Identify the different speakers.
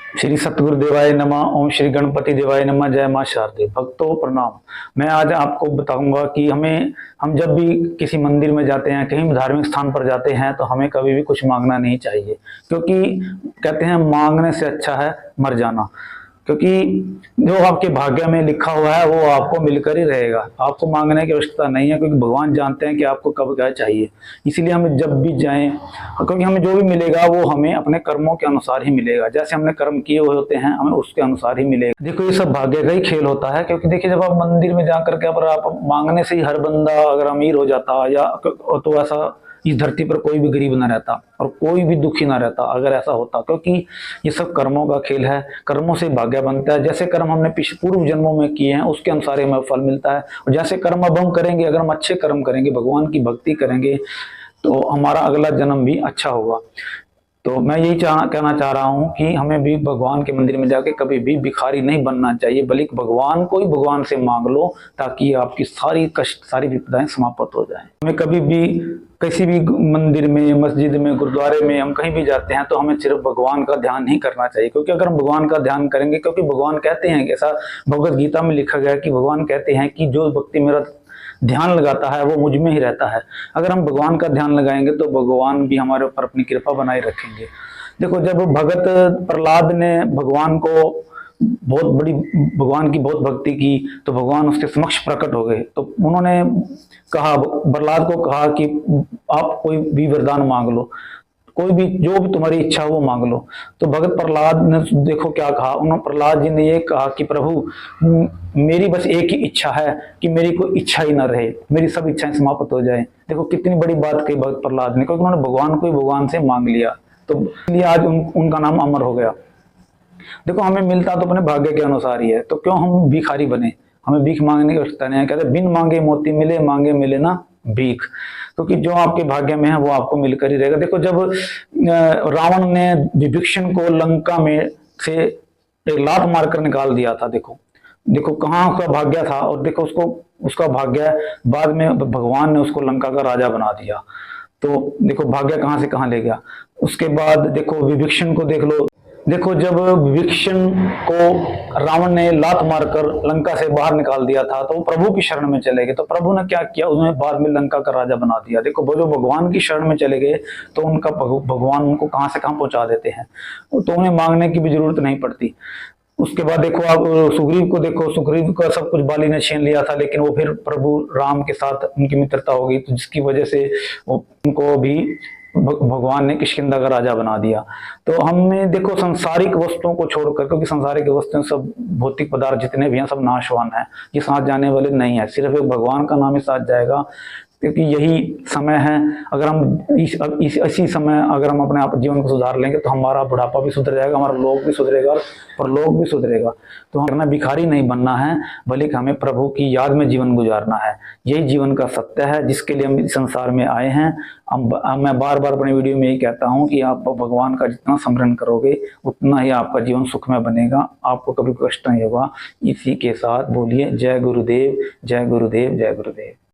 Speaker 1: श्री सतगुरु देवाय नमः। ओम श्री गणपति देवाय नमः। जय मां शारदे। भक्तों प्रणाम। मैं आज आपको बताऊंगा कि हम जब भी किसी मंदिर में जाते हैं, कहीं भी धार्मिक स्थान पर जाते हैं, तो हमें कभी भी कुछ मांगना नहीं चाहिए, क्योंकि कहते हैं मांगने से अच्छा है मर जाना। क्योंकि जो आपके भाग्य में लिखा हुआ है वो आपको मिलकर ही रहेगा। आपको मांगने की आवश्यकता नहीं है, क्योंकि भगवान जानते हैं कि आपको कब क्या चाहिए। इसीलिए हमें जब भी जाएं, क्योंकि हमें जो भी मिलेगा वो हमें अपने कर्मों के अनुसार ही मिलेगा। जैसे हमने कर्म किए हुए होते हैं, हमें उसके अनुसार ही मिलेगा। देखो, ये सब भाग्य का ही खेल होता है। क्योंकि देखिए, जब आप मंदिर में जाकर के अगर आप मांगने से ही हर बंदा अगर अमीर हो जाता, या तो ऐसा इस धरती पर कोई भी गरीब ना रहता और कोई भी दुखी ना रहता अगर ऐसा होता। क्योंकि ये सब कर्मों का खेल है। कर्मों से भाग्य बनता है। जैसे कर्म हमने पूर्व जन्मों में किए हैं, उसके अनुसार हमें फल मिलता है। और जैसे कर्म अब हम करेंगे, अगर हम अच्छे कर्म करेंगे, भगवान की भक्ति करेंगे, तो हमारा अगला जन्म भी अच्छा होगा। तो मैं यही कहना चाह रहा हूँ कि हमें भी भगवान के मंदिर में जाके कभी भी भिखारी नहीं बनना चाहिए, बल्कि भगवान को ही भगवान से मांग लो, ताकि आपकी सारी कष्ट, सारी विपदाएं समाप्त हो जाएं। हमें कभी भी किसी भी मंदिर में, मस्जिद में, गुरुद्वारे में, हम कहीं भी जाते हैं, तो हमें सिर्फ भगवान का ध्यान नहीं करना चाहिए। क्योंकि अगर हम भगवान का ध्यान करेंगे, क्योंकि भगवान कहते हैं, ऐसा भगवत गीता में लिखा गया है कि भगवान कहते हैं कि जो व्यक्ति मेरा ध्यान लगाता है वो मुझ में ही रहता है। अगर हम भगवान का ध्यान लगाएंगे तो भगवान भी हमारे ऊपर अपनी कृपा बनाए रखेंगे। देखो, जब भगत प्रहलाद ने भगवान को बहुत बड़ी भगवान की बहुत भक्ति की, तो भगवान उसके समक्ष प्रकट हो गए। तो उन्होंने कहा, प्रहलाद को कहा कि आप कोई भी वरदान मांग लो, कोई भी जो भी तुम्हारी इच्छा हो वो मांग लो। तो भगत प्रहलाद ने देखो क्या कहा। उन्होंने, प्रहलाद जी ने ये कहा कि प्रभु, मेरी बस एक ही इच्छा है कि मेरी कोई इच्छा ही ना रहे, मेरी सब इच्छाएं समाप्त हो जाए। देखो कितनी बड़ी बात कही भगत प्रहलाद ने, क्योंकि उन्होंने भगवान को ही भगवान से मांग लिया। तो इसलिए आज उनका नाम अमर हो गया। देखो, हमें मिलता तो अपने भाग्य के अनुसार ही है, तो क्यों हम भिखारी बने। हमें भीख मांगने की आवश्यकता नहीं है। कहते बिन मांगे मोती मिले, मांगे मिले ना भीख। क्योंकि जो आपके भाग्य में है वो आपको मिलकर ही रहेगा। देखो, जब रावण ने विभीषण को लंका में से एक लात मारकर निकाल दिया था, देखो देखो कहाँ उसका भाग्य था। और देखो उसका भाग्य बाद में भगवान ने उसको लंका का राजा बना दिया। तो देखो भाग्य कहाँ से कहाँ ले गया। उसके बाद देखो विभीषण को देख लो। देखो, जब विभीषण को रावण ने लात मारकर लंका से बाहर निकाल दिया था, तो वो प्रभु की शरण में चले गए। तो प्रभु ने क्या किया, उन्हें बाद में लंका का राजा बना दिया। देखो, वो जो भगवान की शरण में चले गए, तो उनका भगवान उनको कहाँ से कहाँ पहुंचा देते हैं। तो उन्हें मांगने की भी जरूरत नहीं पड़ती। उसके बाद देखो, आप सुग्रीव को देखो। सुग्रीव का सब कुछ बाली ने छीन लिया था, लेकिन वो फिर प्रभु राम के साथ उनकी मित्रता हो गई, तो जिसकी वजह से उनको भी भगवान ने किष्किंधा का राजा बना दिया। तो हमें देखो सांसारिक वस्तुओं को छोड़कर, क्योंकि सांसारिक वस्तुएं सब भौतिक पदार्थ जितने भी हैं सब नाशवान है, ये साथ जाने वाले नहीं है। सिर्फ एक भगवान का नाम ही साथ जाएगा। क्योंकि यही समय है। अगर हम इसी समय अगर हम अपने आप जीवन को सुधार लेंगे, तो हमारा बुढ़ापा भी सुधर जाएगा, हमारा लोग भी सुधरेगा और लोग भी सुधरेगा। तो हमें भिखारी नहीं बनना है, बल्कि हमें प्रभु की याद में जीवन गुजारना है। यही जीवन का सत्य है, जिसके लिए हम इस संसार में आए हैं। मैं बार बार अपने वीडियो में यही कहता हूँ कि आप भगवान का जितना स्मरण करोगे, उतना ही आपका जीवन सुखमय बनेगा, आपको कभी कष्ट नहीं होगा। इसी के साथ बोलिए जय गुरुदेव, जय गुरुदेव, जय गुरुदेव।